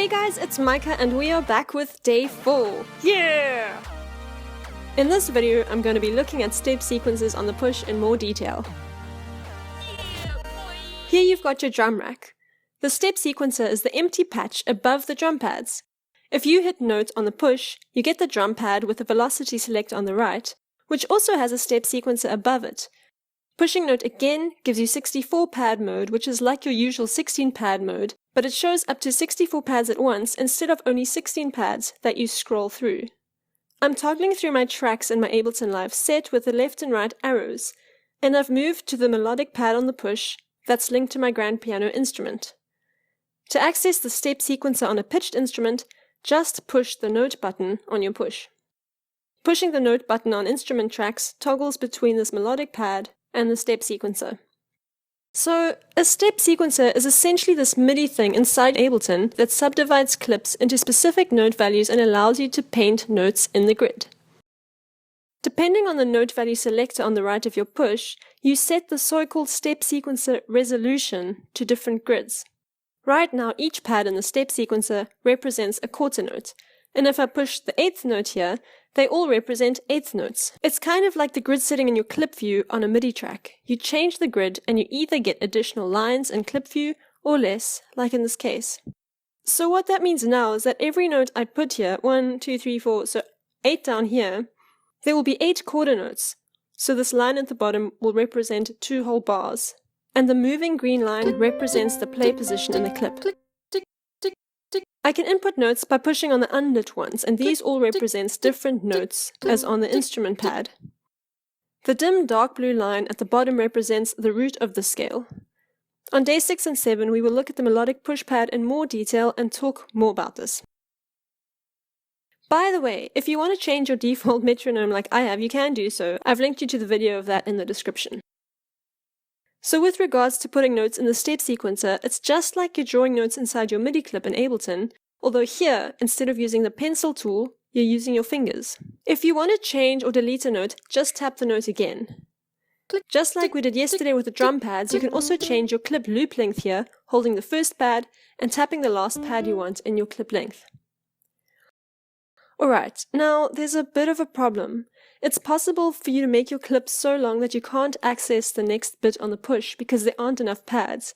Hey guys, it's Micah and we are back with day 4. Yeah! In this video, I'm going to be looking at step sequences on the push in more detail. Here you've got your drum rack. The step sequencer is the empty patch above the drum pads. If you hit note on the push, you get the drum pad with the velocity select on the right, which also has a step sequencer above it. Pushing note again gives you 64 pad mode, which is like your usual 16 pad mode, but it shows up to 64 pads at once instead of only 16 pads that you scroll through. I'm toggling through my tracks in my Ableton Live set with the left and right arrows, and I've moved to the melodic pad on the push that's linked to my grand piano instrument. To access the step sequencer on a pitched instrument, just push the note button on your push. Pushing the note button on instrument tracks toggles between this melodic pad and the step sequencer. So, a step sequencer is essentially this MIDI thing inside Ableton that subdivides clips into specific note values and allows you to paint notes in the grid. Depending on the note value selector on the right of your push, you set the so-called step sequencer resolution to different grids. Right now, each pad in the step sequencer represents a quarter note, and if I push the 8th note here, they all represent 8th notes. It's kind of like the grid setting in your clip view on a MIDI track. You change the grid and you either get additional lines in clip view or less, like in this case. So what that means now is that every note I put here, 1, 2, 3, 4, so 8 down here, there will be 8 quarter notes. So this line at the bottom will represent 2 whole bars. And the moving green line represents the play position in the clip. I can input notes by pushing on the unlit ones, and these all represents different notes, as on the instrument pad. The dim dark blue line at the bottom represents the root of the scale. On day 6 and 7, we will look at the melodic push pad in more detail and talk more about this. By the way, if you want to change your default metronome like I have, you can do so. I've linked you to the video of that in the description. So with regards to putting notes in the step sequencer, it's just like you're drawing notes inside your MIDI clip in Ableton, although here, instead of using the pencil tool, you're using your fingers. If you want to change or delete a note, just tap the note again. Just like we did yesterday with the drum pads, you can also change your clip loop length here, holding the first pad and tapping the last pad you want in your clip length. Alright, now there's a bit of a problem. It's possible for you to make your clip so long that you can't access the next bit on the push because there aren't enough pads.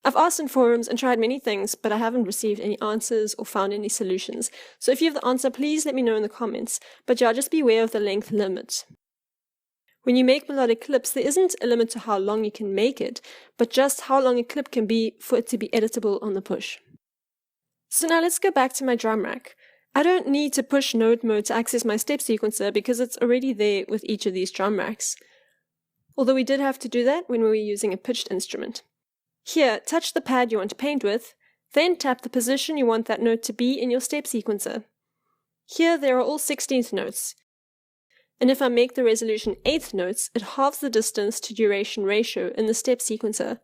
I've asked in forums and tried many things, but I haven't received any answers or found any solutions. So if you have the answer, please let me know in the comments. But yeah, just beware of the length limit. When you make melodic clips, there isn't a limit to how long you can make it, but just how long a clip can be for it to be editable on the push. So now let's go back to my drum rack. I don't need to push note mode to access my step sequencer because it's already there with each of these drum racks. Although we did have to do that when we were using a pitched instrument. Here, touch the pad you want to paint with, then tap the position you want that note to be in your step sequencer. Here there are all 16th notes. And if I make the resolution 8th notes, it halves the distance to duration ratio in the step sequencer.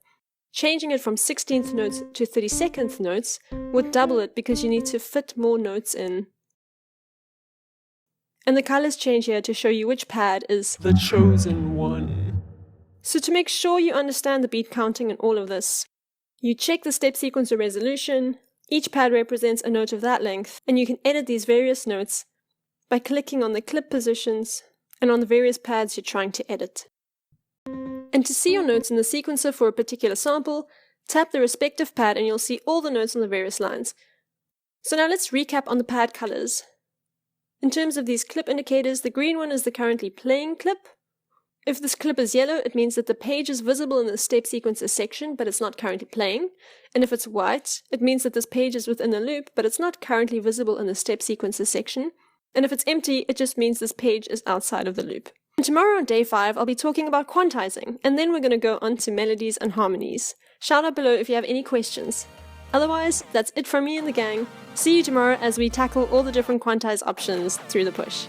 Changing it from 16th notes to 32nd notes would double it because you need to fit more notes in. And the colors change here to show you which pad is the chosen one. So to make sure you understand the beat counting and all of this, you check the step sequencer resolution, each pad represents a note of that length, and you can edit these various notes by clicking on the clip positions and on the various pads you're trying to edit. And to see your notes in the sequencer for a particular sample, tap the respective pad and you'll see all the notes on the various lines. So now let's recap on the pad colors. In terms of these clip indicators, the green one is the currently playing clip. If this clip is yellow, it means that the page is visible in the step sequencer section, but it's not currently playing. And if it's white, it means that this page is within the loop, but it's not currently visible in the step sequencer section. And if it's empty, it just means this page is outside of the loop. And tomorrow on day 5, I'll be talking about quantizing, and then we're going to go on to melodies and harmonies. Shout out below if you have any questions. Otherwise, that's it from me and the gang. See you tomorrow as we tackle all the different quantize options through the push.